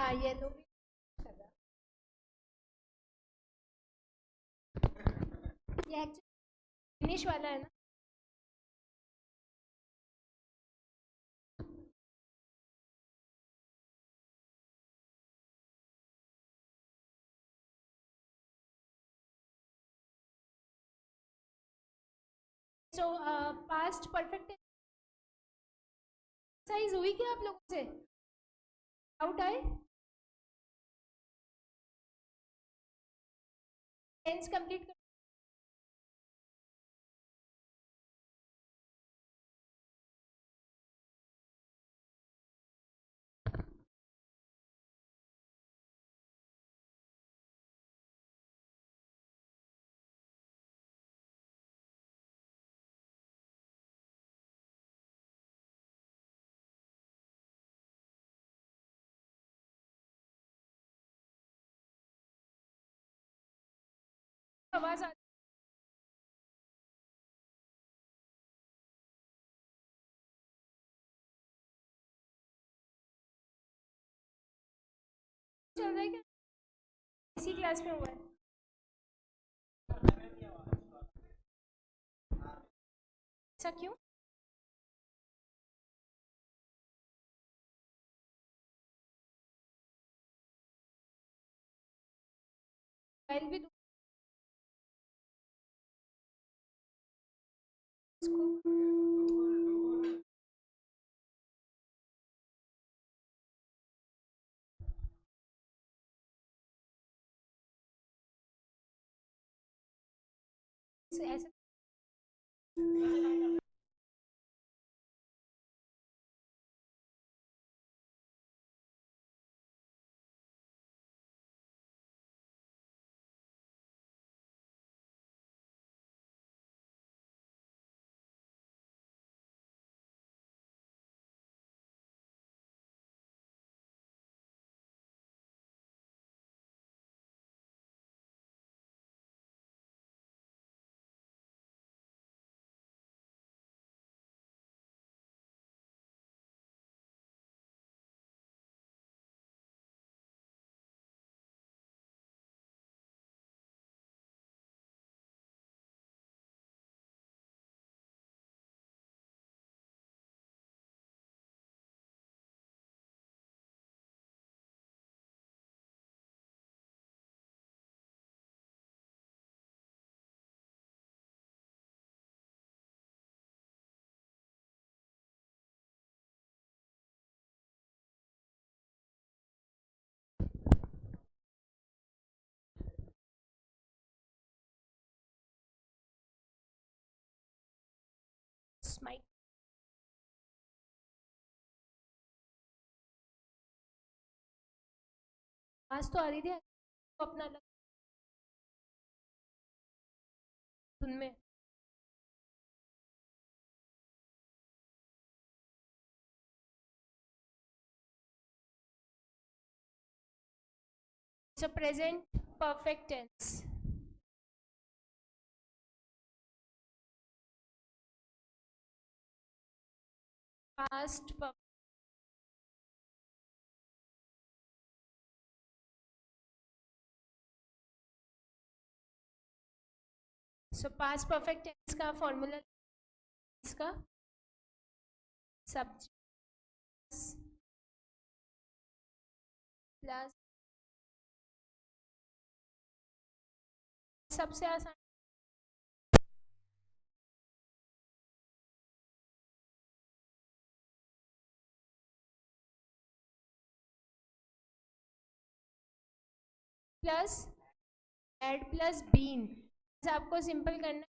हाँ ये तो भी कर रहा। ये एक्चुअली फिनिश वाला है ना। सो पास्ट परफेक्ट एक्सरसाइज हुई क्या आप लोगों से? डाउट आए? टेंस कंप्लीट कर। आवाज आ चल रहा है क्या? इसी क्लास में हुआ है। ऐसा क्यों? फाइल भी उसको ऐसे स्माइल। आज तो आ रही थी तो अपना अलग धुन में। So present perfect tense. Past so past perfect tense का फॉर्मूला इसका सब्जेक्ट प्लस सबसे आसान प्लस एड प्लस बीन। आपको सिंपल करना।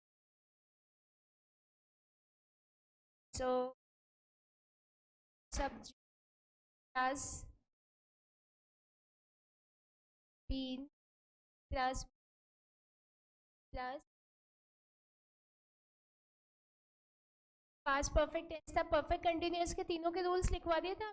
So subject plus been plus plus past perfect tense था। परफेक्ट कंटिन्यूअस के तीनों के रूल्स लिखवा दिए थे।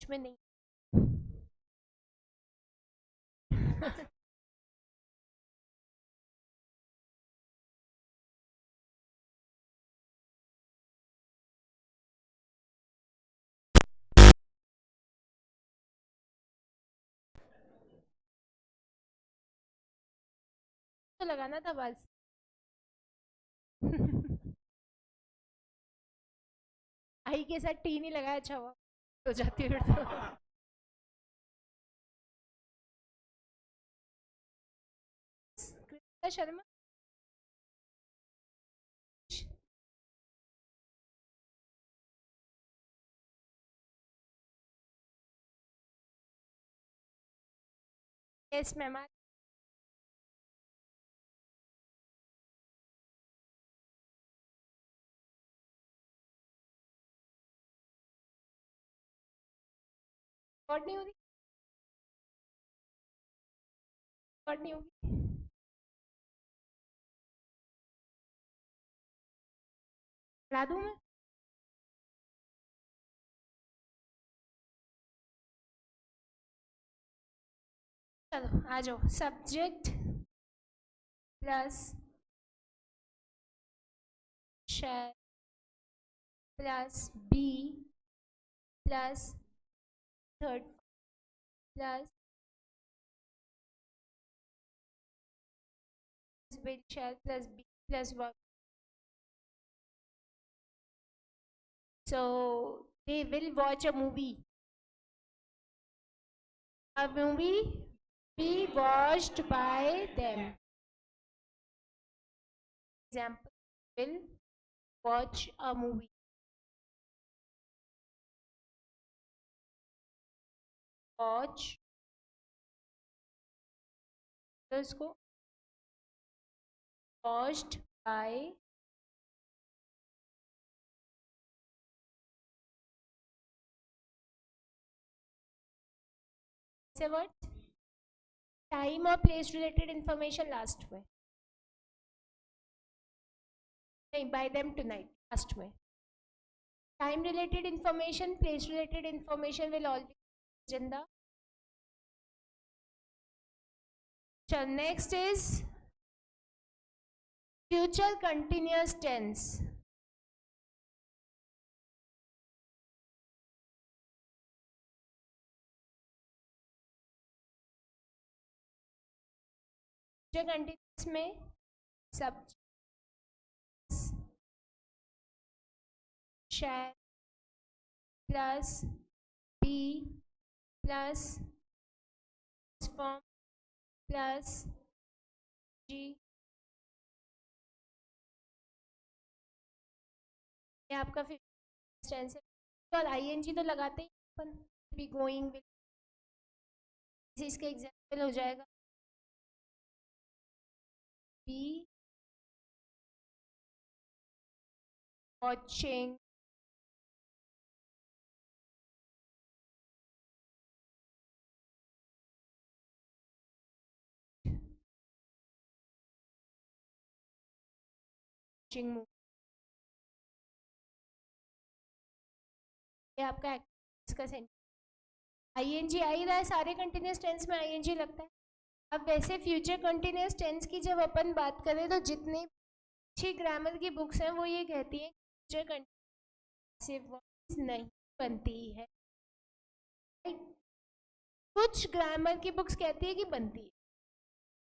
में नहीं तो लगाना था बस आई के साथ टी नहीं लगाया, अच्छा हुआ हो जाती फिर तो Kritika Sharma. Yes ma'am. Record नहीं हो रही, रिकॉर्ड नहीं होगी। पढ़ा दूँ मैं? चलो आ जाओ। Subject plus shall plus be plus third plus will shall plus be plus verb. So they will watch a movie. A movie be watched by them. Example, will watch a movie. Watch उसको watched by से what? Time और place related information last में नहीं, by them tonight last में. Time related information, place related information will always in the. So next is future continuous tense. future continuous में subject shall plus be plus form plus g. ये आपका fifth tense है। तो ING तो लगाते ही अपन, be going will, इसका example हो जाएगा बी वॉचिंग मूवी। ये आपका इसका सेंटेंस आईएनजी आ ही रहा है, सारे कंटिन्यूस टेंस में आईएनजी लगता है। अब वैसे फ्यूचर कंटिन्यूस टेंस की जब अपन बात करें तो जितनी अच्छी ग्रामर की बुक्स हैं वो ये कहती हैं फ्यूचर कंटिन्यूस नहीं बनती है। कुछ ग्रामर की बुक्स कहती है कि बनती है,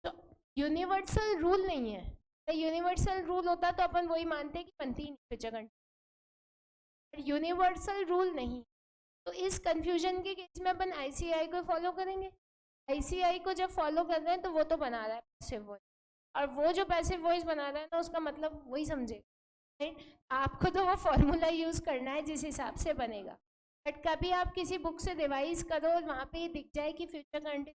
तो यूनिवर्सल रूल नहीं है। यूनिवर्सल रूल होता तो अपन वही मानते हैं कि बनती ही नहीं फ्यूचर कंटिन्यूस, यूनिवर्सल रूल नहीं। तो इस कंफ्यूजन के केस में अपन आईसीआई को फॉलो करेंगे। आईसीआई को जब फॉलो कर रहे हैं तो वो तो बना रहा है पैसिव वॉइस, और वो जो पैसिव वॉइस बना रहा है ना उसका मतलब वही समझे, आपको तो वो फॉर्मूला यूज करना है जिस हिसाब से बनेगा। बट कभी आप किसी बुक से रिवाइज करो और वहाँ पे ये दिख जाए कि फ्यूचर कंटिन्यूस,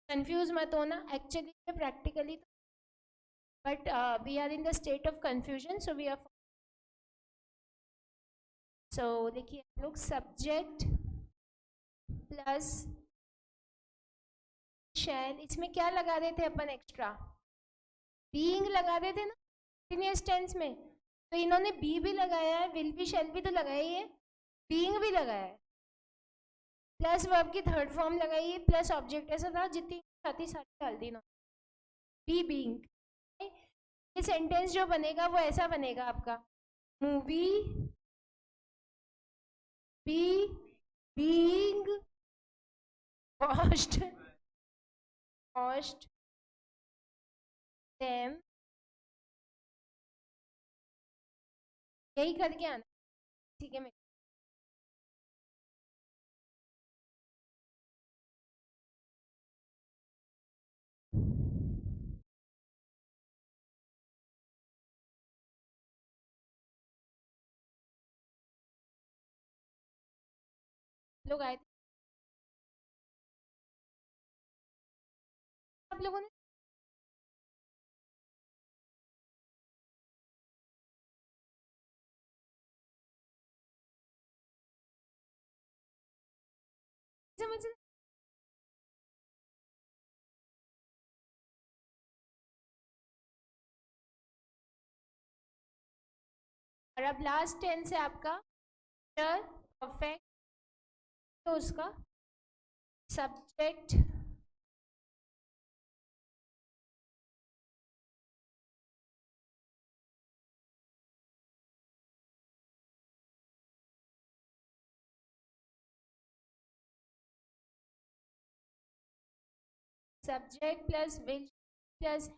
कंफ्यूज मत होना actually practically, but we are in the state of confusion, so we are. So देखिए आप लोग सब्जेक्ट प्लस शैल, इसमें क्या लगा रहे थे अपन एक्स्ट्रा, बीइंग लगा रहे थे ना कंटिन्यूअस टेंस में, तो इन्होंने बी भी लगाया है, विल भी शैल भी तो लगाया ही है। बीइंग भी लगाया है, प्लस वर्ब की थर्ड फॉर्म लगाई, प्लस ऑब्जेक्ट, ऐसा था जितनी साथी सारी डाल दी ना, बी बीइंग। ये सेंटेंस जो बनेगा वो ऐसा बनेगा आपका, movie be being watched watched them, यही करके आना, ठीक है। मैं लोग आए थे आप लोगों ने, समझ रहे? और अब लास्ट टेंस है आपका परफेक्ट, तो उसका subject subject plus will plus,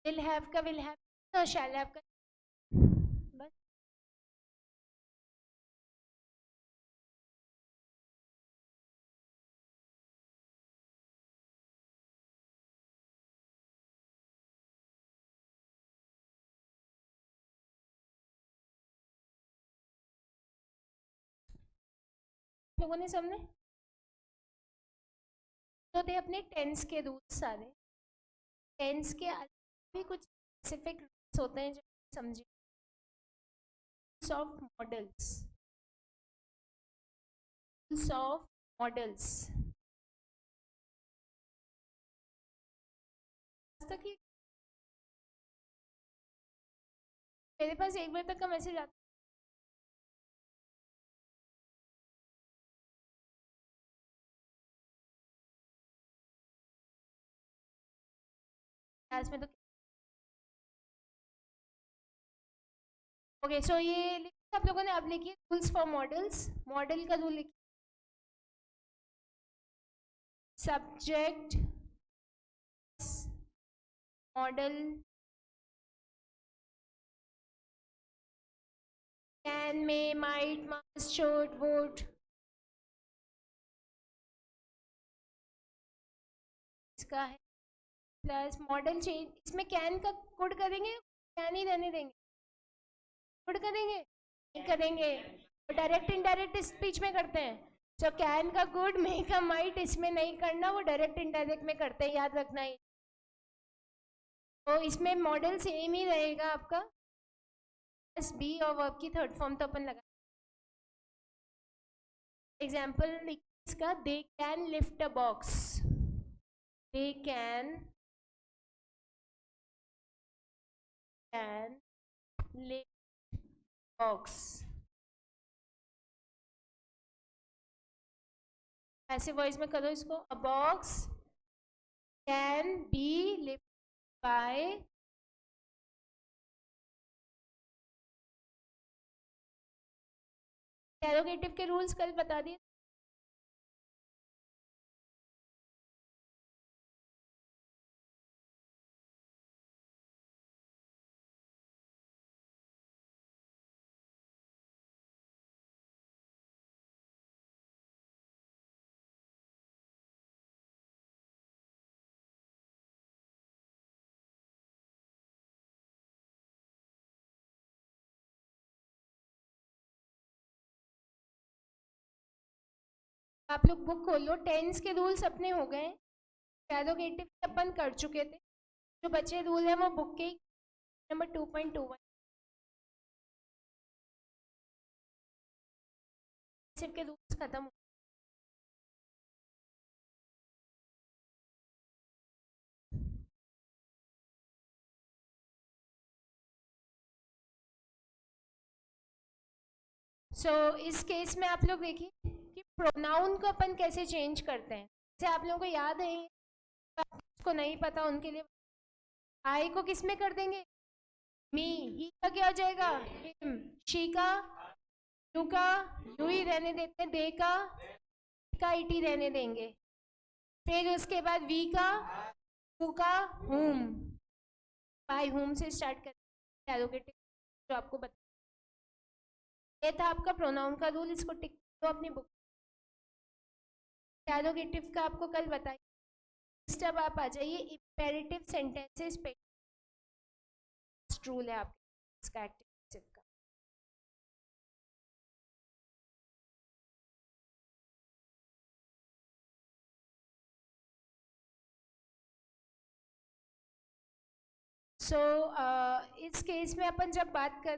will have का विल हैव और शैल हैव का, बस लोगों ने सबने तो थे अपने टेंस के रूल्स सारे, टेंस के भी कुछ स्पेसिफिक रूल्स होते हैं जो समझे, ऑफ मॉडल्स, ऑफ मॉडल्स तक ही मेरे पास एक बार तक का मैसेज आता क्लास में, तो ओके। सो ये लिखा आप लोगों ने, अब लिखिए रूल्स फॉर मॉडल्स, मॉडल का रूल लिखिए, subject model can may might must should would, इसका है प्लस मॉडल चेंज, इसमें कैन का कुड करेंगे, कैन ही रहने देंगे, कुड करेंगे नहीं करेंगे, तो डायरेक्ट इनडायरेक्ट स्पीच में करते हैं, जो कैन का गुड मे का माइट इसमें नहीं करना, वो डायरेक्ट इनडायरेक्ट में करते हैं, याद रखना है। तो इसमें मॉडल सेम ही रहेगा आपका, बस बी और वर्ब की थर्ड फॉर्म तो अपन लगा, एग्जाम्पल इसका, they can lift a box, they can lift box, ऐसे वॉइस में करो इसको, a box can be lift by, interrogative के रूल्स कल बता दिए। आप लोग बुक खोलो, टेंस के रूल्स अपने हो गए, इंटेरोगेटिव अपन कर चुके थे, जो बचे रूल है वो बुक के नंबर 2.21 के रूल्स खत्म हो। इस केस में आप लोग देखिए कि प्रोनाउन को अपन कैसे चेंज करते हैं। जैसे आप लोगों को याद है, उसको नहीं पता उनके लिए, आई को किस में कर देंगे, मी, ही का क्या हो जाएगा, हिम, शी का, यू का यू ही रहने देते हैं, दे का इट ही रहने देंगे, फिर उसके बाद वी का, हु का, हुम, बाय हुम से स्टार्ट करते हैं, जो आपको बता, ये था आपका प्रोनाउन का रूल, इसको टिक दो अपनी बुक। इंटेरोगेटिव का आपको कल बताइए। नेक्स्ट अब आप आ जाइए इंपेरेटिव सेंटेंसेस पे, रूल है आपका एक्टिव का। इस केस में अपन जब बात कर,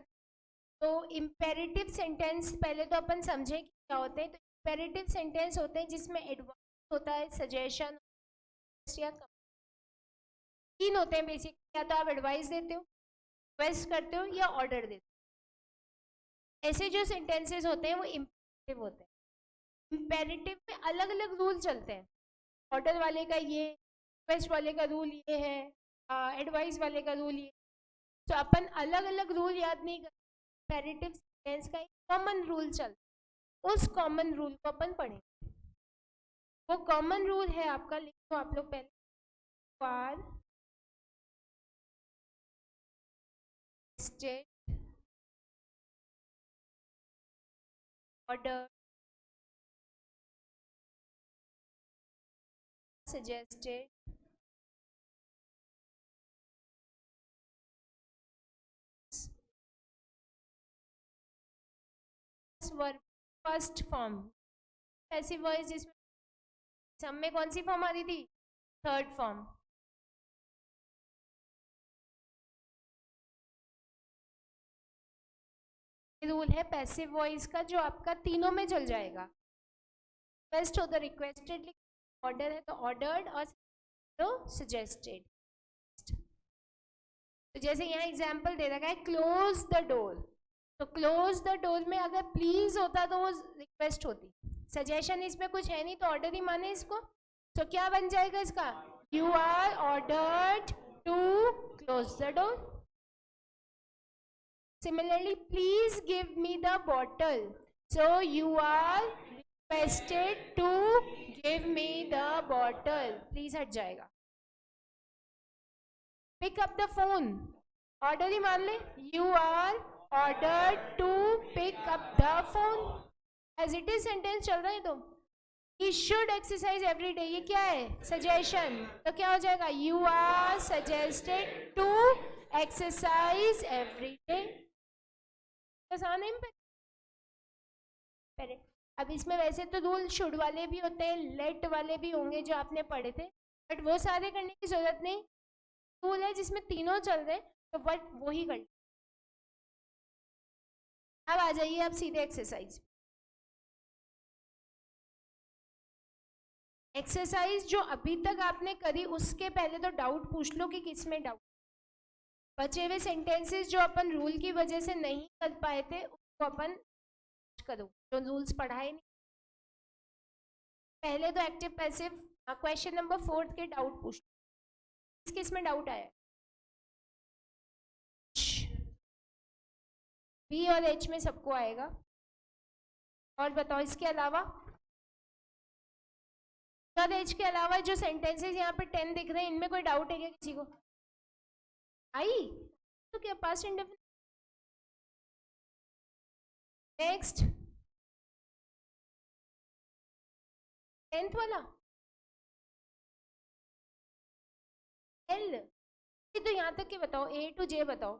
तो इम्पेरेटिव सेंटेंस पहले तो अपन समझे कि क्या होते हैं। तो इम्पेरेटिव सेंटेंस होते हैं जिसमें एडवाइस होता है, सजेशन या तीन होते हैं बेसिकली, या तो आप एडवाइस देते हो, रिक्वेस्ट करते हो, या ऑर्डर देते हो। ऐसे जो सेंटेंसेस होते हैं वो इम्पेरेटिव होते हैं। इम्पेरेटिव में अलग अलग रूल चलते हैं, ऑर्डर वाले का ये, रिक्वेस्ट वाले का रूल ये है, एडवाइस वाले का रूल ये। तो अपन अलग अलग रूल याद नहीं करते, इम्पेरेटिव सेंटेंस का एक कॉमन रूल चलता है, उस कॉमन रूल को अपन पढ़ेंगे। वो कॉमन रूल है आपका, लिखो आप लोग पहले, are state, order, suggested, verb first form, passive voice जिसमें सब में कौन सी फॉर्म आ रही थी, थर्ड फॉर्म। रूल है पैसिव वॉइस का जो आपका तीनों में चल जाएगा। रिक्वेस्ट हो तो रिक्वेस्टेड, ऑर्डर है तो ऑर्डर्ड, और तो सजेस्टेड। तो जैसे यहाँ एग्जांपल दे रखा है क्लोज द डोर, तो क्लोज द डोर में अगर प्लीज होता तो वो रिक्वेस्ट होती, सजेशन इसमें कुछ है नहीं तो ऑर्डर ही माने इसको, तो क्या बन जाएगा इसका, you are ordered to close the door. Similarly, please give me the bottle. So you are requested to give me the bottle. Please हट जाएगा। Pick up the phone. Order ही मान ले, you are ordered to pick up the phone. As it is sentence चल रहा है तो he should exercise every day, ये क्या है, suggestion, तो क्या हो जाएगा, you are suggested to exercise every day। आसान है पहले। अब इसमें वैसे तो रूल शुड वाले भी होते हैं, लेट वाले भी होंगे जो आपने पढ़े थे, बट वो सारे करने की जरूरत नहीं, रूल है जिसमें तीनों चल रहे तो बट वो ही कर। अब आ जाइए आप सीधे एक्सरसाइज। एक्सरसाइज जो अभी तक आपने करी उसके पहले तो डाउट पूछ लो कि किस में डाउट, बचे हुए सेंटेंसेस जो अपन रूल की वजह से नहीं कर पाए थे उसको अपन करो, जो रूल्स पढ़ाए नहीं। पहले तो एक्टिव पैसिव, क्वेश्चन नंबर 4 के डाउट पूछ, किस में डाउट आया, बी और एच में सबको आएगा। और बताओ इसके अलावा, और एच के अलावा जो सेंटेंसेस यहाँ पे 10 दिख रहे हैं इनमें कोई डाउट है क्या किसी को, आई तो क्या पास्ट इंडेफिनिट। नेक्स्ट 10th वाला एल, तो यहाँ तक के बताओ, ए टू जे बताओ,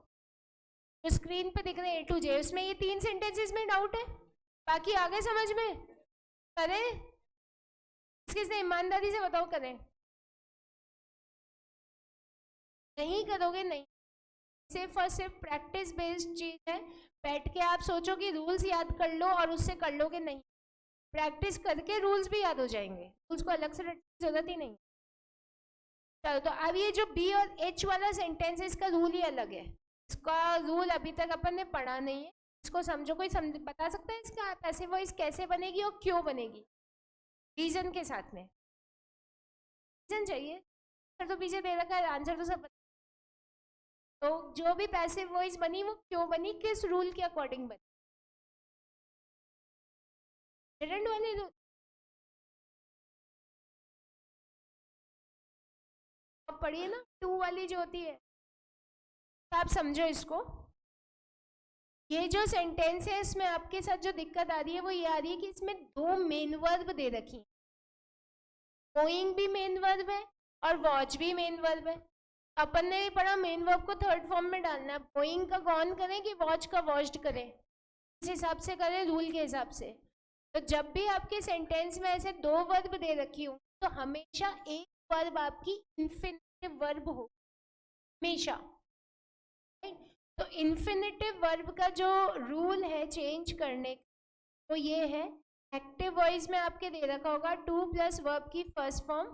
जो स्क्रीन पे दिख रहे हैं ए टू जे, उसमें ये 3 सेंटेंसेस में डाउट है, बाकी आगे समझ में करे। किसने ईमानदारी से बताओ करें? नहीं करोगे नहीं। सिर्फ और सिर्फ प्रैक्टिस बेस्ड चीज है। बैठ के आप सोचो कि रूल्स याद कर लो और उससे कर लोगे नहीं। प्रैक्टिस करके रूल्स भी याद हो जाएंगे, रूल्स को अलग से रटने की जरूरत ही नहीं। चलो तो अब ये जो बी और एच वाला सेंटेंस है इसका रूल ही अलग है। इसका रूल अभी तक अपन ने पढ़ा नहीं है। इसको समझो, कोई समझ बता सकता है इसका पैसिव वॉइस कैसे बनेगी और क्यों बनेगी? रीजन के साथ में। रीजन चाहिए, तो पीछे दे रखा है, आंसर तो सब बता। तो जो भी पैसिव वॉइस बनी वो क्यों बनी, किस रूल के अकॉर्डिंग बनी? डिडंट वाले रूल। अब पढ़िए ना, टू वाली जो होती है। तो आप समझो इसको। ये जो सेंटेंस है इसमें आपके साथ जो दिक्कत आ रही है वो ये आ रही है कि इसमें दो मेन वर्ब दे रखी। गोइंग भी मेन वर्ब है और वॉच भी मेन वर्ब है। अपन ने भी पढ़ा मेन वर्ब को थर्ड फॉर्म में डालना है। गोइंग का गॉन करें कि वॉच का वॉच्ड करें, इस हिसाब से करें रूल के हिसाब से। तो जब भी आपके सेंटेंस में ऐसे दो वर्ब दे रखी हो तो हमेशा एक वर्ब आपकी इंफिनिटिव वर्ब हो, हमेशा। तो इंफिनिटिव वर्ब का जो रूल है चेंज करने का वो ये है, एक्टिव वॉइस में आपके दे रखा होगा टू प्लस वर्ब की फर्स्ट फॉर्म।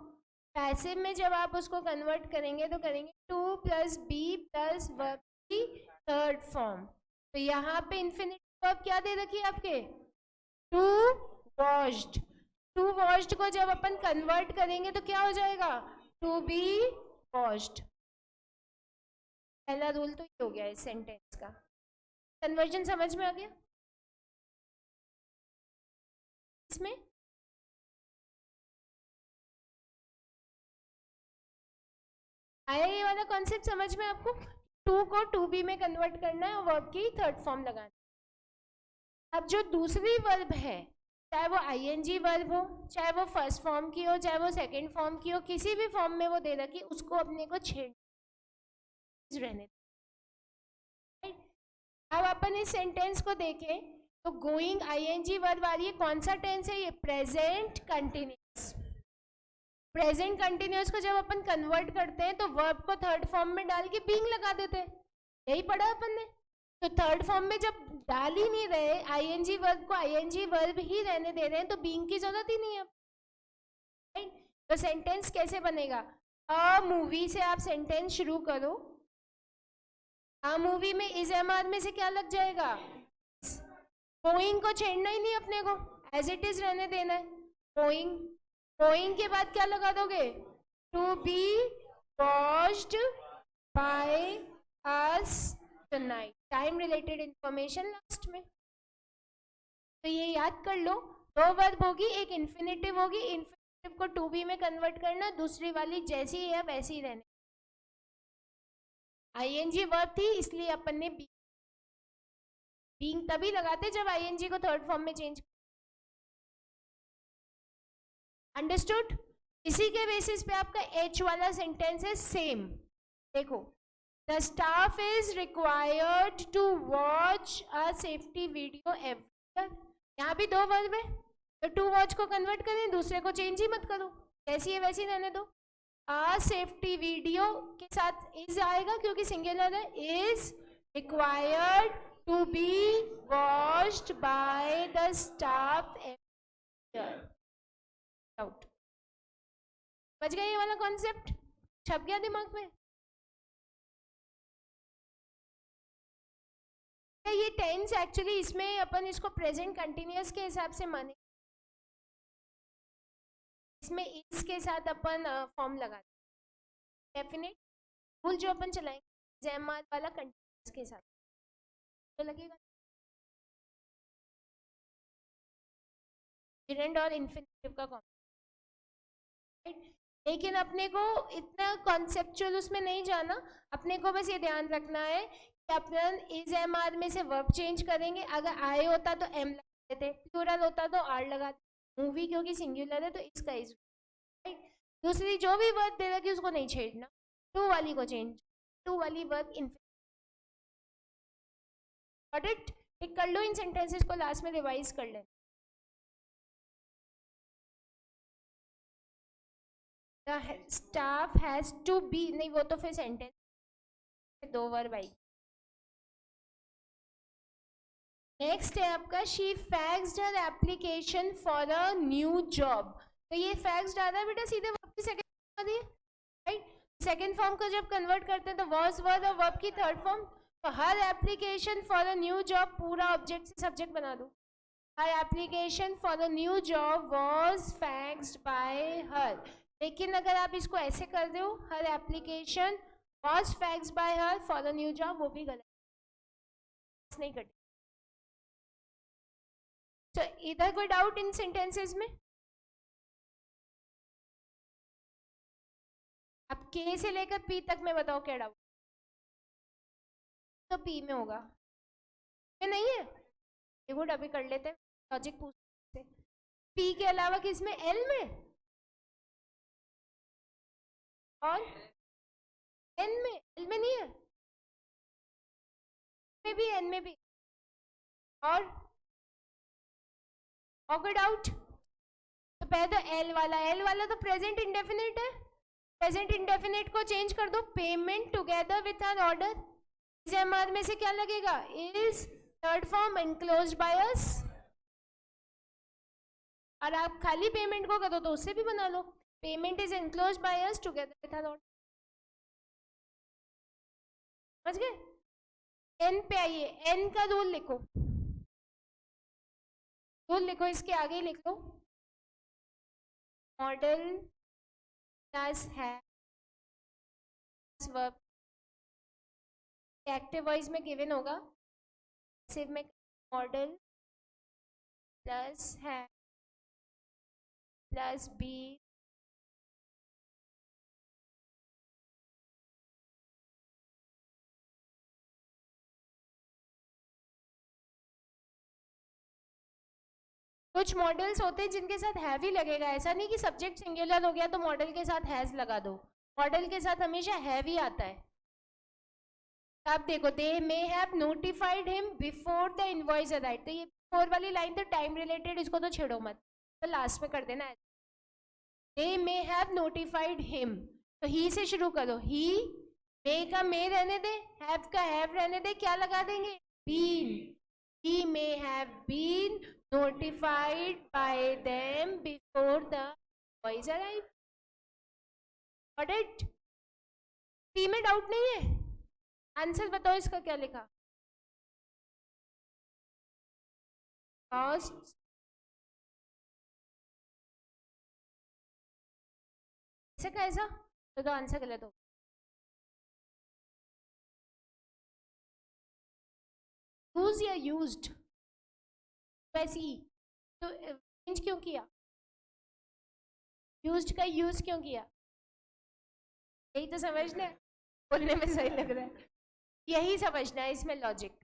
पैसिव में जब आप उसको कन्वर्ट करेंगे तो करेंगे to plus be plus verb की थर्ड फॉर्म। तो यहाँ पे इंफिनिटिव वर्ब क्या दे रखी है आपके? To washed. टू वॉश्ड को जब अपन कन्वर्ट करेंगे तो क्या हो जाएगा? To be washed. पहला रूल तो ये हो गया इस सेंटेंस का। कन्वर्जन समझ में आ गया इसमें? आया ये वाला कॉन्सेप्ट समझ में आपको? टू को टू बी में कन्वर्ट करना है और वर्ब की थर्ड फॉर्म लगाना है। अब जो दूसरी वर्ब है, चाहे वो आईएनजी वर्ब हो, चाहे वो फर्स्ट फॉर्म की हो, चाहे वो सेकंड फॉर्म की हो, किसी भी फॉर्म में वो दे रखी, उसको अपने को छेड़ रहने। अब अपन इस सेंटेंस को देखें तो गोइंग आईएनजी वर्ब आ रही है, कौन सा टेंस है ये? Present continuous. प्रेजेंट कंटिन्यूअस को जब अपन कन्वर्ट करते हैं तो वर्ब को थर्ड फॉर्म में डाल के बीइंग लगा देते हैं, यही पढ़ा अपन ने। तो थर्ड फॉर्म में जब डाल ही नहीं रहे, आईएनजी वर्ब को आईएनजी वर्ब ही रहने दे रहे हैं, तो बीइंग की जरूरत ही नहीं है। तो सेंटेंस कैसे बनेगा? अ मूवी से आप सेंटेंस शुरू करो, अ मूवी में इज एम आर में से क्या लग जाएगा? गोइंग को छेड़ना ही नहीं अपने को, एज इट इज रहने देना है। गोइंग, गोइंग के बाद क्या लगा दोगे? To be watched by us tonight. Time related information last में। तो ये याद कर लो, दो वर्ब होगी, एक इन्फिनेटिव होगी, इन्फिनेटिव को टू बी में कन्वर्ट करना, दूसरी वाली जैसी है वैसी ही रहने। आईएनजी वर्ब थी इसलिए अपन ने बीइंग तभी लगाते जब आईएनजी को थर्ड फॉर्म में चेंज। अंडरस्टूड? इसी के बेसिस पे आपका एच वाला सेंटेंस है सेम। देखो, the staff is required to watch a safety video every year. यहाँ भी दो वर्ब है, तो टू वॉच को कन्वर्ट करें, दूसरे को चेंज ही मत करो, जैसी है वैसी रहने दो। अ सेफ्टी वीडियो के साथ इज आएगा क्योंकि सिंगुलर है, is required to be watched by the staff every year. Out. बच गया ये वाला कॉन्सेप्ट? छप गया दिमाग में? ये टेंस एक्चुअली इसमें अपन इसको प्रेजेंट कंटिन्यूअस के हिसाब से माने, इसमें इस के साथ अपन फॉर्म लगाते हैं। डेफिनेट रूल जो अपन चलाएंगे जेमार वाला कंटिन्यूअस के साथ तो लगेगा। जिरेंड और इन्फिनेटिव का कॉम्बिनेशन। लेकिन अपने को इतना कॉन्सेप्चुअल उसमें नहीं जाना, अपने को बस ये ध्यान रखना है कि अपन इज एम आर में से वर्ब चेंज करेंगे। अगर आई होता तो एम लगाते थे, प्लूरल होता तो आर लगाते। मूवी क्योंकि सिंगुलर है तो इसका इज। दूसरी जो भी वर्ब दे रखी उसको नहीं छेड़ना, टू वाली को चेंज, टू वाली वर्ब इन्फिनिटिव। Got it? एक कर लो इन सेंटेंसेस को, लास्ट में रिवाइज कर लेना। The staff has to be, नहीं वो तो फिर सेंटेंस दो वर्ब आई। नेक्स्ट है आपका she faxed her application for a new job. तो ये फैक्स डाला है बेटा सीधे वर्ब की second form, right. Second form को जब कन्वर्ट करते हैं तो वॉज वर्ब और वर्ब की थर्ड फॉर्म। तो her application for a new job पूरा ऑब्जेक्ट से सब्जेक्ट बना दो। Her application for a new job was faxed by her. लेकिन अगर आप इसको ऐसे कर दो her application was faxed by her for a new job, वो भी गलत नहीं कटे। तो इधर कोई डाउट इन सेंटेंसेस में? अब के से लेकर पी तक में बताओ क्या डाउट? तो पी में होगा, ये नहीं है ये गुड, अभी कर लेते हैं लॉजिक पूछते। पी के अलावा किस में? एल में और एन में। एल में नहीं है, में भी एन में भी। और कोई डाउट? तो पहले तो एल वाला तो प्रेजेंट इंडेफिनिट है। प्रेजेंट इंडेफिनिट को चेंज कर दो, payment together with an order. इस एमआर में से क्या लगेगा? Is third form enclosed by अस। और आप खाली पेमेंट को करो तो उससे भी बना लो, payment is enclosed by us together with an order. समझ गए? एन पे आइए, एन का रूल लिखो, रूल लिखो, इसके आगे ही लिख लो, मॉडल प्लस है वर्ब। एक्टिव वॉइस में गिवन होगा, पैसिव में मॉडल प्लस है प्लस बी कुछ मॉडल्स होते हैं जिनके साथ हैवी लगेगा। ऐसा नहीं कि सब्जेक्ट सिंगुलर हो गया तो मॉडल के साथ हैज लगा दो, मॉडल के साथ हमेशा हैवी आता है। अब देखो, they may have notified him before the invoice arrive. तो ये बिफोर वाली लाइन तो टाइम रिलेटेड, इसको तो छेड़ो मत, तो लास्ट में कर देना। दे मे हैव नोटिफाइड हिम, तो ही से शुरू करो, ही। मे का मे रहने दे, हैव का हैव रहने दे, क्या लगा देंगे? Been. he may have been notified by them before the boys arrived. Got it? P में डाउट नहीं है? आंसर बताओ इसका क्या लिखा? कॉस्ट ऐसे कैसा? तो आंसर गलत हो। यूज या यूज्ड, वैसे ही तो चेंज क्यों किया? यूज्ड का यूज क्यों किया? यही तो समझना है, बोलने में सही लग रहा है, यही समझना है इसमें लॉजिक।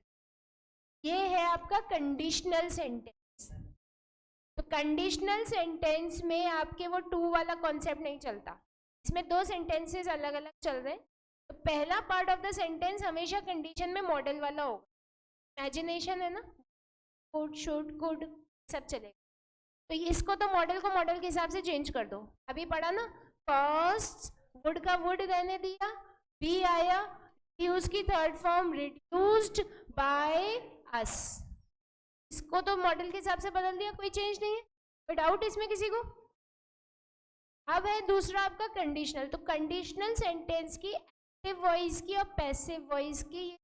ये है आपका कंडीशनल सेंटेंस। तो कंडीशनल सेंटेंस में आपके वो टू वाला कॉन्सेप्ट नहीं चलता, इसमें दो सेंटेंसेस अलग अलग चल रहे हैं। तो पहला पार्ट ऑफ द सेंटेंस हमेशा कंडीशन में मॉडल वाला होगा। इमेजिनेशन है ना, कुड शुड कुड सब चलेगा। तो इसको तो मॉडल को मॉडल के हिसाब से चेंज कर दो। अभी पढ़ा ना, कॉस्ट वुड का वुड रहने दिया, बी आया, यूज की third form reduced by us, इसको तो मॉडल के हिसाब से बदल दिया, कोई चेंज नहीं है। कोई डाउट इसमें किसी को? अब है दूसरा आपका कंडीशनल। तो कंडीशनल सेंटेंस की एक्टिव वॉइस की और पैसिव वॉइस की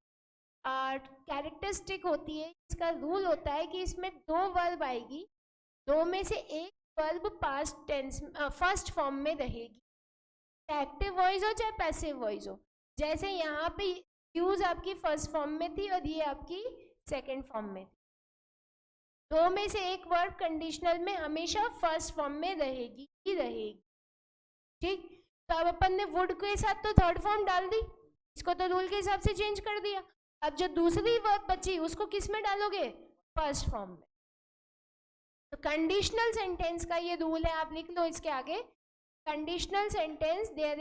कैरेक्टरिस्टिक होती है, इसका रूल होता है कि इसमें दो वर्ब आएगी, दो में से एक verb past tense first form में रहेगी, चाहे एक्टिव वॉइस हो चाहे पैसिव वॉइस हो। जैसे यहाँ पे यूज आपकी फर्स्ट फॉर्म में थी और ये आपकी सेकंड फॉर्म में थी। दो में से एक वर्ब कंडीशनल में हमेशा फर्स्ट फॉर्म में रहेगी ही रहेगी, ठीक। तो अब अपन ने वुड के साथ तो थर्ड फॉर्म डाल दी, इसको तो रूल के हिसाब से चेंज कर दिया। अब जो दूसरी वर्ब बची उसको किस में डालोगे? फर्स्ट फॉर्म में। तो कंडीशनल सेंटेंस का ये रूल है, आप लिख लो इसके आगे, conditional sentence there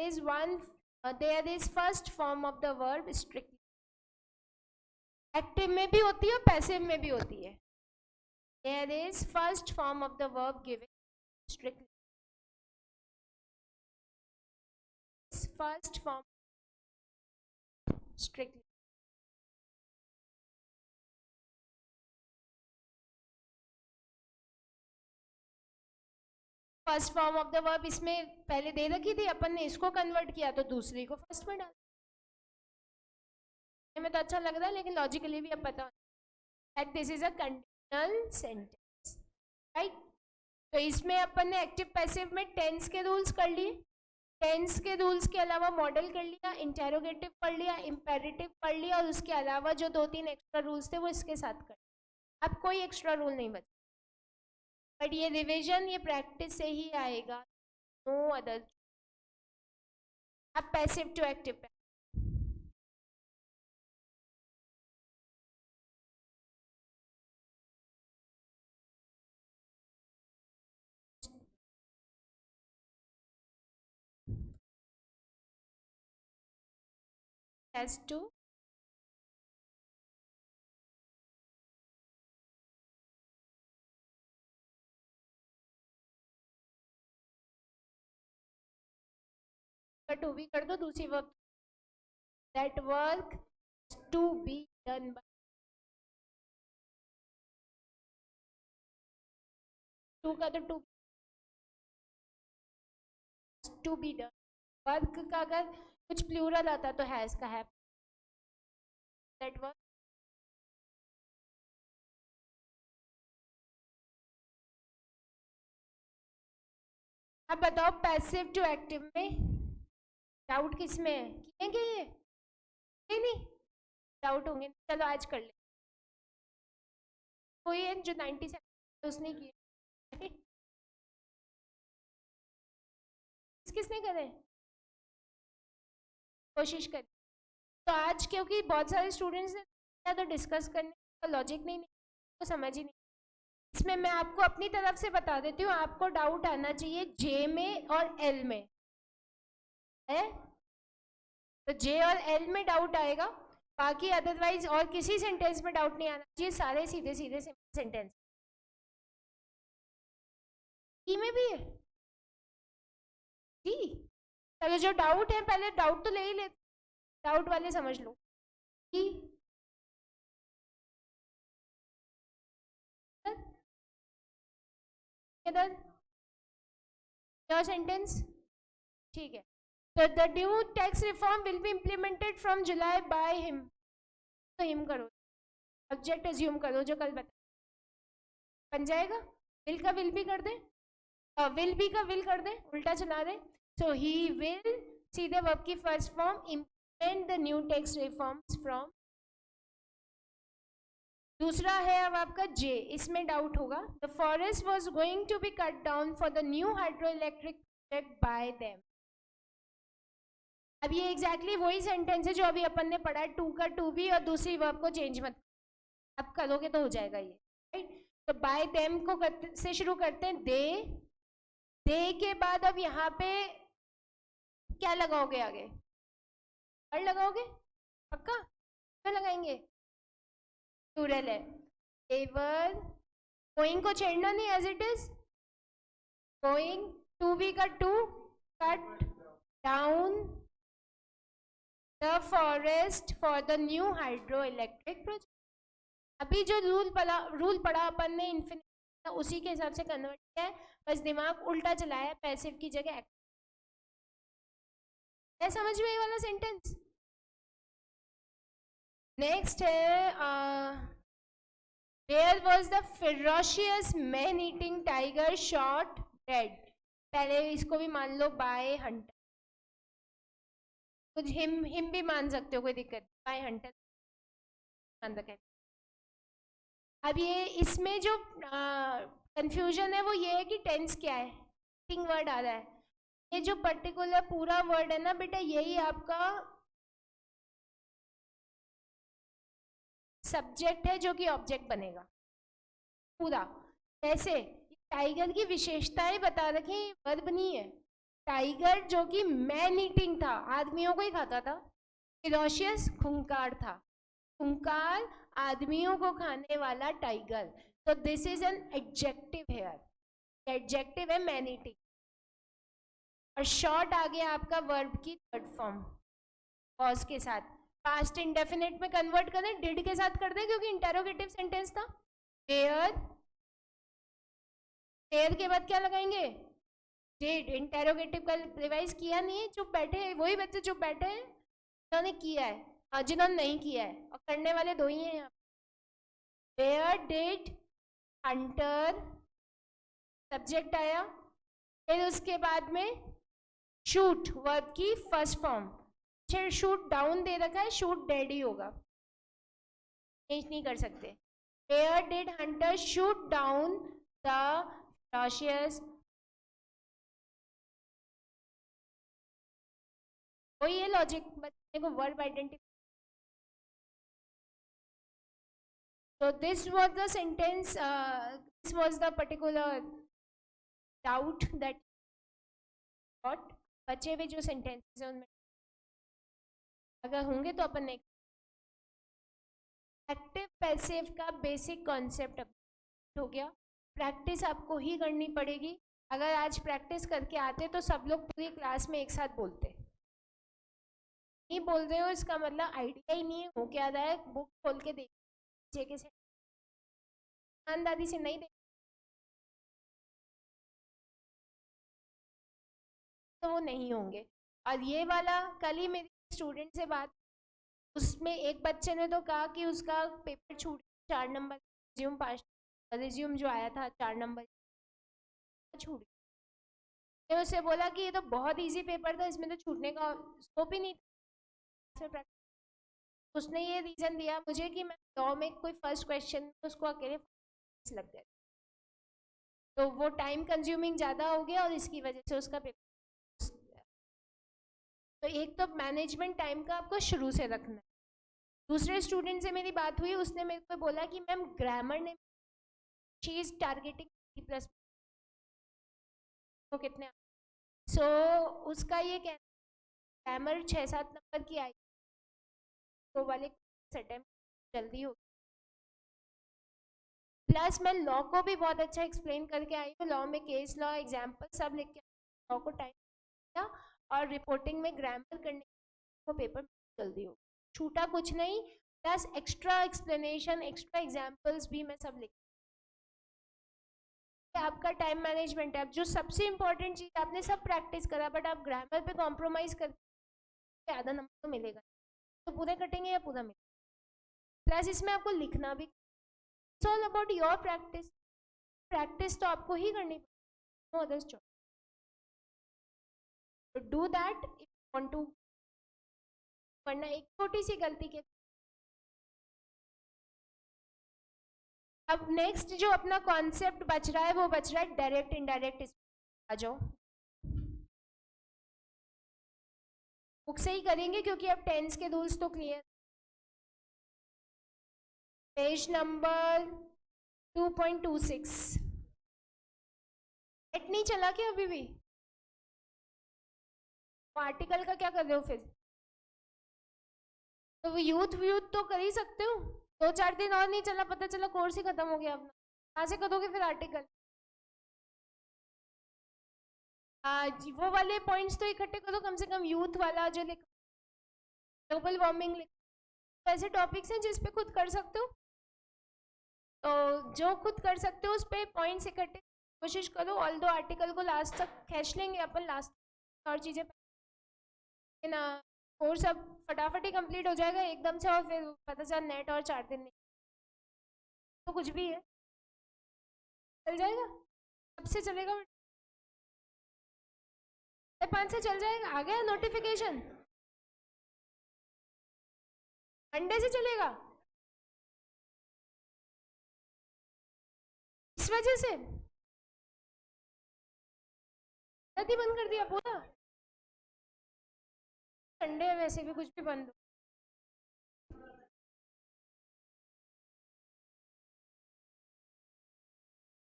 is first form of the verb strictly. Active में भी होती है, पैसिव में भी होती है। There is first form of the verb given strictly. First form strictly. First form of the verb इसमें पहले दे रखी थी, अपन ने इसको कन्वर्ट किया तो दूसरी को फर्स्ट में डाल। में तो अच्छा लग रहा है, लेकिन लॉजिकली भी अब पता that this is a conditional sentence, right. तो इसमें अपन ने एक्टिव पैसिव में टेंस के रूल्स कर लिए, टेंस के रूल्स के अलावा मॉडल कर लिया, इंटेरोगेटिव पढ़ लिया, इम्पेरेटिव पढ़ लिया, और उसके अलावा जो 2-3 एक्स्ट्रा रूल्स थे वो इसके साथ कर। अब कोई एक्स्ट्रा रूल नहीं बचा, बट ये रिविजन ये प्रैक्टिस से ही आएगा, नो अदर। अब passive to active has to to be कर दो, दूसरी verb that work to be done by, to का तो टू बी डन। वर्क का अगर कुछ प्लूरल आता तो हैज का हैव, दैट वर्क। अब बताओ पैसिव टू एक्टिव में डाउट किस में है, किएंगे ये नहीं डाउट होंगे, चलो आज कर ले। कोई है जो 97 उसने किए, किसने करे, कोशिश करें। तो आज क्योंकि बहुत सारे स्टूडेंट्स ने तो डिस्कस करने का लॉजिक नहीं तो समझ ही नहीं, इसमें मैं आपको अपनी तरफ से बता देती हूँ, आपको डाउट आना चाहिए जे में और एल में है, तो जे और एल में डाउट आएगा, बाकी अदरवाइज और किसी सेंटेंस में डाउट नहीं आना चाहिए, सारे सीधे सीधे सेंटेंस। ई में भी है जी, चलो जो डाउट है पहले डाउट तो ले ही ले, डाउट वाले समझ लो कि इधर क्या सेंटेंस, ठीक है। तो the new tax reform will be implemented from July by him, तो हिम करो, ऑब्जेक्ट अज्यूम करो जो कल बता, बन जाएगा। विल का विल भी कर दे, विल बी का विल कर दे, उल्टा चला दे। सो ही विल, सीधे वर्ब की first form, implement the new tax reforms from. दूसरा है अब आपका जे, इसमें डाउट होगा, the forest was going to be cut down for the new hydro electric project by them. अब ये एग्जैक्टली वही सेंटेंस है जो अभी अपन ने पढ़ा है, टू का टू बी और दूसरी वर्ब को चेंज मत, अब करोगे तो हो जाएगा ये, राइट। तो बाय देम को से शुरू करते हैं, दे के बाद अब यहाँ पे क्या लगाओगे आगे, और लगाओगे पक्का, क्या लगाएंगे, प्लूरल है, एवर, गोइंग को छेड़ना नहीं, as it is going, to be का to, cut down the forest for the new hydro electric project. अभी जो रूल पढ़ा अपन ने इन्फिनिट, उसी के हिसाब से कन्वर्ट किया है, बस दिमाग उल्टा चलाया, पैसिव की जगह एक्टिव। है समझ में ये वाला सेंटेंस। नेक्स्ट है where was the ferocious man eating tiger shot dead, पहले इसको भी मान लो बाय हंटर, कुछ हिम भी मान सकते हो, कोई दिक्कत, बाय हंटर मान रखा है। अब ये इसमें जो कंफ्यूजन है वो ये है कि टेंस क्या है, थिंग वर्ड आ रहा है, ये जो पर्टिकुलर पूरा वर्ड है ना बेटा, यही आपका सब्जेक्ट है जो कि ऑब्जेक्ट बनेगा पूरा। कैसे, टाइगर की विशेषताएं बता रखी, वर्ब नहीं है। टाइगर जो कि मैन ईटिंग था, आदमियों को ही खाता था, फेरोशियस खूंखार था, खूंखार आदमियों को खाने वाला टाइगर, तो this is an adjective here, adjective है मैन ईटिंग। और शॉर्ट आ गया आपका वर्ब की थर्ड फॉर्म कॉज के साथ। पास्ट इंडेफिनिट में कन्वर्ट करें, डिड के साथ कर दें क्योंकि इंटेरोगेटिव सेंटेंस था। वेयर, वेयर के बाद क्या लगाएंगे? डिड। इंटेरोगेटिव का रिवाइज किया नहीं है, चुप बैठे हैं, वही बच्चे चुप बैठे हैं जिन्होंने किया है, जिन्होंने नहीं किया है, और करने वाले दो ही हैं यहाँ। वेयर डिड हंटर, सब्जेक्ट आया, फिर उसके बाद में शूट वर्ब की फर्स्ट फॉर्म। फिर शूट डाउन दे रखा है, शूट डेड ही होगा, चेंज नहीं कर सकते। Where did hunter shoot down the ferocious, वही है लॉजिक, बच्चे को verb identify. So this was the sentence, this was the particular doubt that got। बचे हुए जो सेंटेंसेस हैं उनमें अगर होंगे तो अपन नेक्स्ट। एक्टिव पैसिव का बेसिक कॉन्सेप्ट हो गया। प्रैक्टिस आपको ही करनी पड़ेगी। अगर आज प्रैक्टिस करके आते तो सब लोग पूरी क्लास में एक साथ बोलते, नहीं बोल रहे हो इसका मतलब आइडिया ही नहीं है हो क्या रहा है। बुक खोल के देखिए कैसे ईमानदारी से नहीं देख तो वो नहीं होंगे। और ये वाला कल ही मेरी स्टूडेंट से बात, उसमें एक बच्चे ने तो कहा कि उसका पेपर छूट 4 नंबर, रिज्यूम 5, रिज्यूम जो आया था 4 नंबर छूट। मैंने उससे बोला कि ये तो बहुत इजी पेपर था, इसमें तो छूटने का स्कोप ही नहीं था। उसने ये रीज़न दिया मुझे कि मैं लॉ में कोई फर्स्ट क्वेश्चन उसको अकेले लग गया, तो वो टाइम कंज्यूमिंग ज़्यादा हो गया और इसकी वजह से उसका पेपर। तो एक तो मैनेजमेंट टाइम का आपको शुरू से रखना है। दूसरे स्टूडेंट से मेरी बात हुई, उसने मेरे को बोला कि मैम ग्रामर ने शी इज टारगेटिंग प्लस तो कितने उसका ये कहना ग्रामर 6-7 नंबर की आई तो वाले अटेम्प्ट जल्दी हो। प्लस मैं लॉ को भी बहुत अच्छा एक्सप्लेन करके आई हूँ, लॉ में केस लॉ एग्जाम्पल सब लिख के लॉ को टाइम दिया, और रिपोर्टिंग में ग्रामर करने को पेपर जल्दी हो, छूटा कुछ नहीं। Plus extra explanation, extra examples भी मैं सब लिख। आपका टाइम मैनेजमेंट है। अब जो सबसे इम्पोर्टेंट चीज़, आपने सब प्रैक्टिस करा बट आप ग्रामर पे कॉम्प्रोमाइज़ करके आधा नंबर तो मिलेगा, तो पूरे कटेंगे या पूरा मिलेगा। प्लस इसमें आपको लिखना भी, it's all about your practice. Practice तो आपको ही करनी पड़ेगी, no others choice. Do that if want to. वरना एक छोटी सी गलती के। अब नेक्स्ट जो अपना कॉन्सेप्ट बच रहा है वो बच रहा है डायरेक्ट इनडायरेक्ट। आ जाओ, बुक से ही करेंगे क्योंकि अब टेंस के रूल्स तो क्लियर। Page number 2.26। नेट नहीं चला क्या अभी भी? वो आर्टिकल का क्या कर रहे हो फिर? तो वो यूथ तो कर ही सकते हो। 2-4 दिन और नहीं चला, पता चला कोर्स ही खत्म हो गया अपना, कहाँ से करोगे फिर आर्टिकल? वो वाले पॉइंट्स तो इकट्ठे करो, कम से कम यूथ वाला जो लिख, ग्लोबल वार्मिंग लिख, ऐसे टॉपिक्स हैं जिस पे खुद कर सकते हो। तो जो खुद कर सकते हो उस पर पॉइंट्स इकट्ठे कोशिश करो। ऑल दो आर्टिकल को लास्ट तक खींच लेंगे अपन, लास्ट और चीज़ें ना, कोर्स अब फटाफट ही कंप्लीट हो जाएगा एकदम से, और फिर पता चला नेट और 4 दिन नहीं तो कुछ भी है, चल जाएगा। कब से चलेगा? 5 से चल जाएगा। आ गया नोटिफिकेशन, मंडे से चलेगा। इस वजह से ही बंद कर दिया पूरा। संडे है वैसे भी, कुछ भी बंद।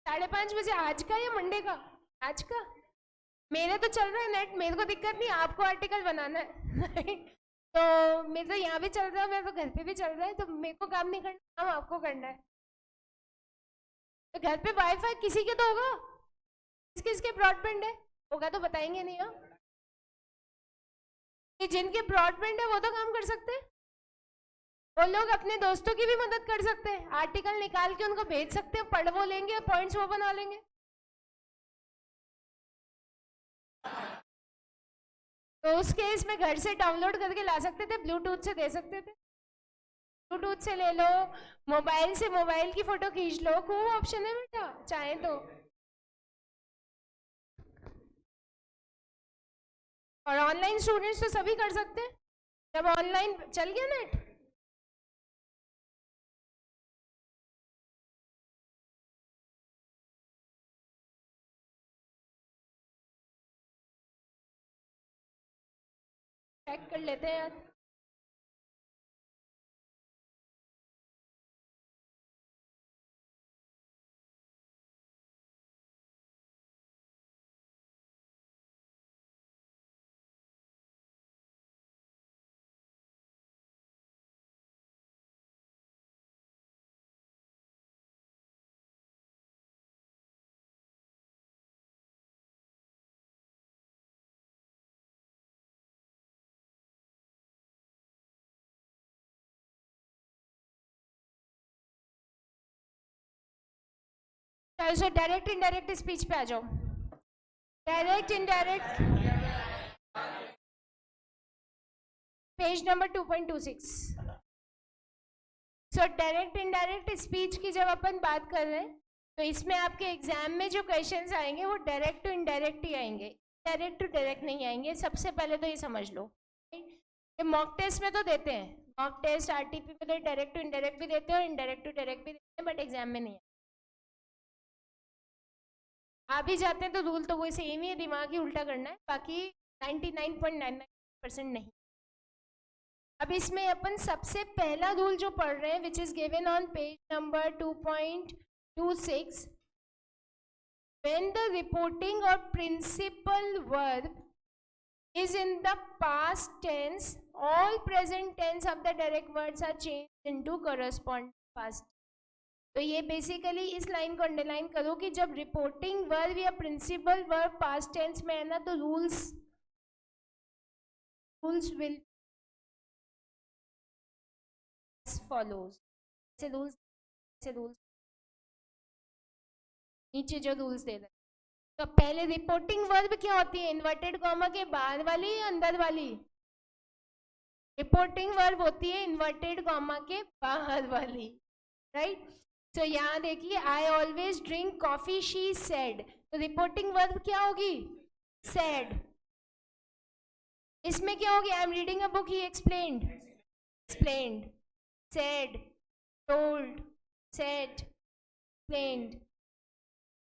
5:30 बजे आज का या मंडे का? आज का। मेरे तो चल रहा है नेट, मेरे को दिक्कत नहीं, आपको आर्टिकल बनाना है तो मेरे तो यहाँ भी चल रहा है, मेरे तो घर पे भी चल रहा है, तो मेरे को काम नहीं करना, काम आपको करना है। तो घर पे वाईफाई किसी के तो होगा, किस किस के ब्रॉडबैंड है, होगा तो बताएंगे नहीं। हाँ कि जिनके ब्रॉडबैंड है वो तो काम कर सकते हैं, वो लोग अपने दोस्तों की भी मदद कर सकते हैं, आर्टिकल निकाल के उनको भेज सकते हैं, पढ़ वो लेंगे, पॉइंट्स वो बना लेंगे। तो उस केस में घर से डाउनलोड करके ला सकते थे, ब्लूटूथ से दे सकते थे, ब्लूटूथ से ले लो, मोबाइल से मोबाइल की फोटो खींच लो, खूब ऑप्शन है बेटा चाहे तो। और ऑनलाइन स्टूडेंट्स तो सभी कर सकते हैं जब ऑनलाइन चल गया नेट। चेक कर लेते हैं यार। सो डायरेक्ट इनडायरेक्ट स्पीच पे आ जाओ। Direct indirect page number 2.26। So direct indirect speech की जब अपन बात कर रहे हैं तो इसमें आपके एग्जाम में जो क्वेश्चंस आएंगे वो डायरेक्ट टू इनडायरेक्ट ही आएंगे, डायरेक्ट टू डायरेक्ट नहीं आएंगे। सबसे पहले तो ये समझ लो, ये मॉक टेस्ट में तो देते हैं, मॉक टेस्ट आरटीपी में तो डायरेक्ट टू इनडायरेक्ट भी देते हैं और इनडायरेक्ट टू डायरेक्ट भी देते हैं, बट एग्जाम में नहीं है। आ भी जाते हैं तो रूल तो वो सेम ही है, दिमाग ही उल्टा करना है, बाकी 99.99% नहीं। अब इसमें अपन सबसे पहला रूल जो पढ़ रहे हैं which is given on page number 2.26, when the reporting or principal verb is in the past tense, all present tense of the direct words are changed into corresponding past। तो ये बेसिकली इस line को underline करो कि जब reporting verb या principal verb past tense में है ना तो रूल्स विल फॉलोज। से रूल्स नीचे जो रूल्स दे रहे हैं, तो पहले रिपोर्टिंग वर्ब क्या होती है, इन्वर्टेड कॉमा के बाहर वाली या अंदर वाली? रिपोर्टिंग वर्ब होती है इन्वर्टेड कॉमा के बाहर वाली, राइट। तो यहाँ देखिए, I always drink coffee, she said, तो रिपोर्टिंग वर्ब क्या होगी? सेड। इसमें क्या होगी? I am reading a book, he explained, said, told, said, explained,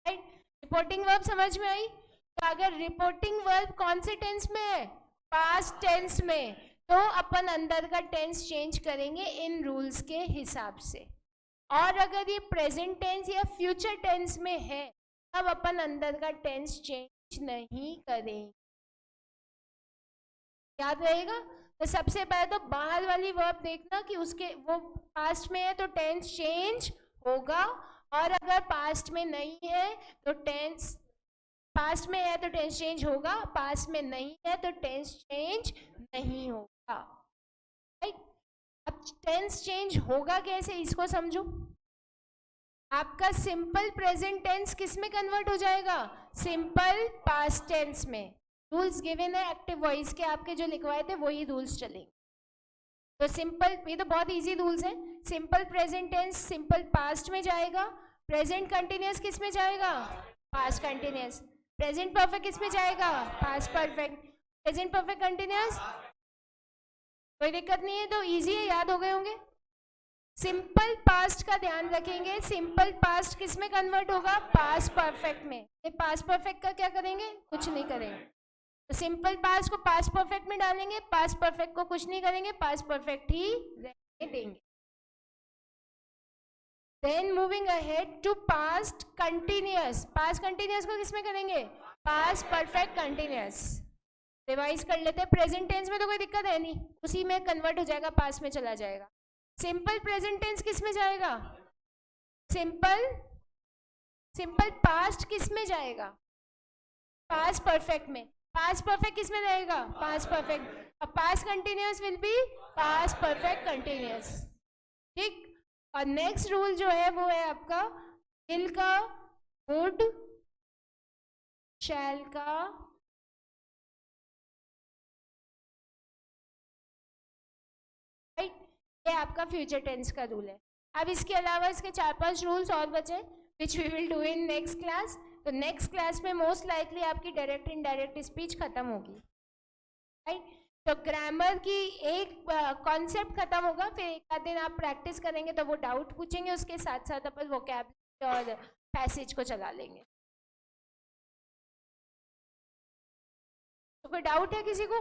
right. Reporting verb समझ में आई? तो अगर रिपोर्टिंग वर्ब कौन से टेंस में है? पास्ट टेंस में, तो अपन अंदर का टेंस चेंज करेंगे इन रूल्स के हिसाब से। और अगर ये प्रेजेंट टेंस या फ्यूचर टेंस में है तब अपन अंदर का टेंस चेंज नहीं करेंगे, याद रहेगा। तो सबसे पहले तो बाहर वाली वर्ब देखना कि उसके वो पास्ट में है तो टेंस चेंज होगा, और अगर पास्ट में नहीं है तो टेंस, पास्ट में है तो टेंस चेंज होगा, पास्ट में नहीं है तो टेंस चेंज नहीं होगा, राइट। अब टेंस चेंज होगा कैसे, इसको समझो। आपका सिंपल प्रेजेंट टेंस किस में कन्वर्ट हो जाएगा? सिंपल पास्ट टेंस में। रूल्स गिवन है एक्टिव वॉइस के, आपके जो लिखवाए थे वही रूल्स चलेंगे। तो सिंपल, ये तो बहुत इजी रूल्स हैं। Simple present tense simple past में जाएगा, प्रेजेंट कंटिन्यूअस किस में जाएगा? Past continuous. प्रेजेंट परफेक्ट किस में जाएगा? Past perfect. Present perfect continuous, कोई दिक्कत नहीं है, तो इजी है, याद हो गए होंगे। सिंपल पास्ट का ध्यान रखेंगे, सिंपल पास्ट किस में कन्वर्ट होगा? पास्ट परफेक्ट में। ये पास्ट परफेक्ट का क्या करेंगे? कुछ नहीं करेंगे। तो सिंपल पास्ट को पास्ट परफेक्ट में डालेंगे, पास्ट परफेक्ट को कुछ नहीं करेंगे, पास्ट परफेक्ट ही रहने देंगे। Then moving ahead to past continuous. Past continuous को किस में करेंगे? Past perfect continuous. रिवाइज कर लेते हैं। प्रेजेंट टेंस में तो कोई दिक्कत है नहीं, उसी में कन्वर्ट हो जाएगा, पास्ट में चला जाएगा। सिंपल प्रेजेंट टेंस किस में जाएगा? सिंपल पास्ट किस में जाएगा? पास्ट परफेक्ट में। पास्ट परफेक्ट किस में रहेगा? Past perfect. अब past continuous will be past perfect continuous, ठीक। और नेक्स्ट रूल जो है वो है आपका विल का वुड, शैल का राइट, ये आपका फ्यूचर टेंस का रूल है। अब इसके अलावा इसके 4-5 रूल्स और बचे which we will do in next class. तो नेक्स्ट क्लास में मोस्ट लाइकली आपकी डायरेक्ट इनडायरेक्ट स्पीच खत्म होगी, राइट। तो ग्रामर की एक कॉन्सेप्ट खत्म होगा, फिर एक आध दिन आप प्रैक्टिस करेंगे तो वो डाउट पूछेंगे, उसके साथ साथ अपन वोकैबुलरी और पैसेज को चला लेंगे। तो कोई डाउट है किसी को?